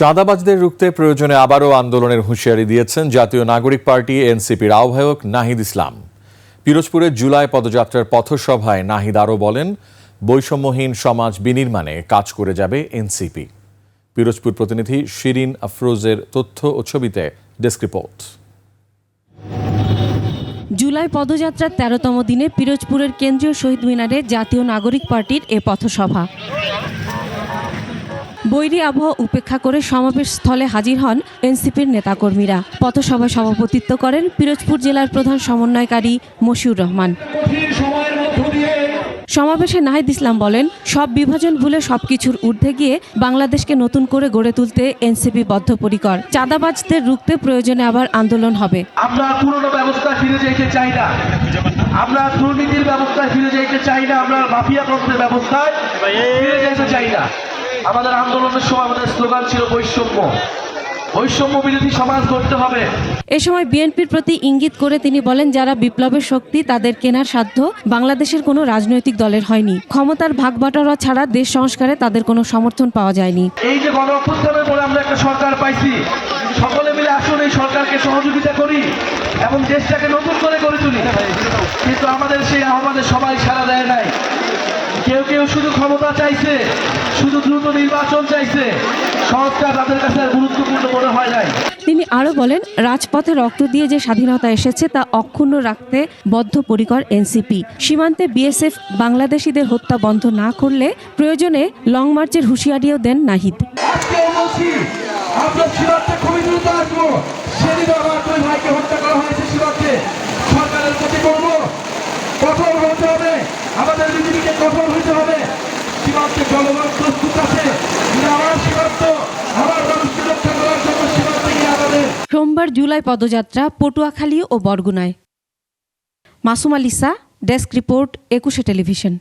চাঁদাবাজদের রুখতে প্রয়োজনে আবারও আন্দোলনের হুঁশিয়ারি দিয়েছেন জাতীয় নাগরিক পার্টি এনসিপির আহ্বায়ক নাহিদ ইসলাম। পিরোজপুরের জুলাই পদযাত্রার পথসভায় নাহিদ আরও বলেন, বৈষম্যহীন সমাজ বিনির্মাণে কাজ করে যাবে এনসিপি। পিরোজপুর প্রতিনিধি শিরিন আফরোজের তথ্য ও ছবিতে ডেস্ক রিপোর্ট। জুলাই পদযাত্রার ১৩তম দিনে পিরোজপুরের কেন্দ্রীয় শহীদ মিনারে জাতীয় নাগরিক পার্টির এ পথসভা। বৈরী আবহাওয়া উপেক্ষা করে সমাবেশ স্থলে হাজির হন এনসিপির নেতাকর্মীরা। পথসভায় সভাপতিত্ব করেন পিরোজপুর জেলার প্রধান সমন্বয়কারী মশিউর রহমান। সমাবেশে নাহিদ ইসলাম বলেন, সব বিভাজন ভুলে সবকিছুর ঊর্ধ্বে গিয়ে বাংলাদেশকে নতুন করে গড়ে তুলতে এনসিপি বদ্ধপরিকর। চাঁদাবাজদের রুখতে প্রয়োজনে আবার আন্দোলন হবে। আমরা পুরনো ব্যবস্থায় ফিরে যেতে চাই না, আমরা দুর্নীতির ব্যবস্থায় ফিরে যেতে চাই না, আমরা মাফিয়া তন্ত্রের ব্যবস্থায় ফিরে যেতে চাই না। আমাদের আন্দোলনের সময় আমাদের স্লোগান ছিল বৈষম্য বিরোধী সমাজ গড়তে হবে। এ সময় বিএনপির প্রতি ইঙ্গিত করে তিনি বলেন, যারা বিপ্লবের শক্তি তাদের কেনার সাধ্য বাংলাদেশের কোনো রাজনৈতিক দলের হয়নি। ক্ষমতার ভাগবাটোয়ারা ছাড়া দেশ সংস্কারে তাদের কোনো সমর্থন পাওয়া যায়নি। এই যে গণ অভ্যুত্থানের পরে আমরা একটা সরকার পাইছি, সকলে মিলে আসুন এই সরকারকে সহযোগিতা করি এবং দেশটাকে নতুন করে গড়ে তুলি। কিন্তু আমাদের সেই আহ্বানে সবাই সাড়া দেয় নাই। কেউ শুধু ক্ষমতা চাইছে, শুধু দ্রুত নির্বাচন চাইছে। সংস্কার তাদের কাছে গুরুত্বপূর্ণ মনে হয় নাই। তিনি আরও বলেন, রাজপথে রক্ত দিয়ে যে স্বাধীনতা এসেছে তা অক্ষুণ্ণ রাখতে বদ্ধপরিকর এনসিপি। সীমান্তে বিএসএফ বাংলাদেশিদের হত্যা বন্ধ না করলে প্রয়োজনে লং মার্চের হুঁশিয়ারিও দেন নাহিদ। আমাদের বিজেপিকে কঠোর হতে হবে। সীমান্তে জনগণ প্রস্তুত আছে, সোমবার জুলাই পদযাত্রা পটুয়াখালী ও বরগুনায়। Masum আলিসা, desk report, ২১ television.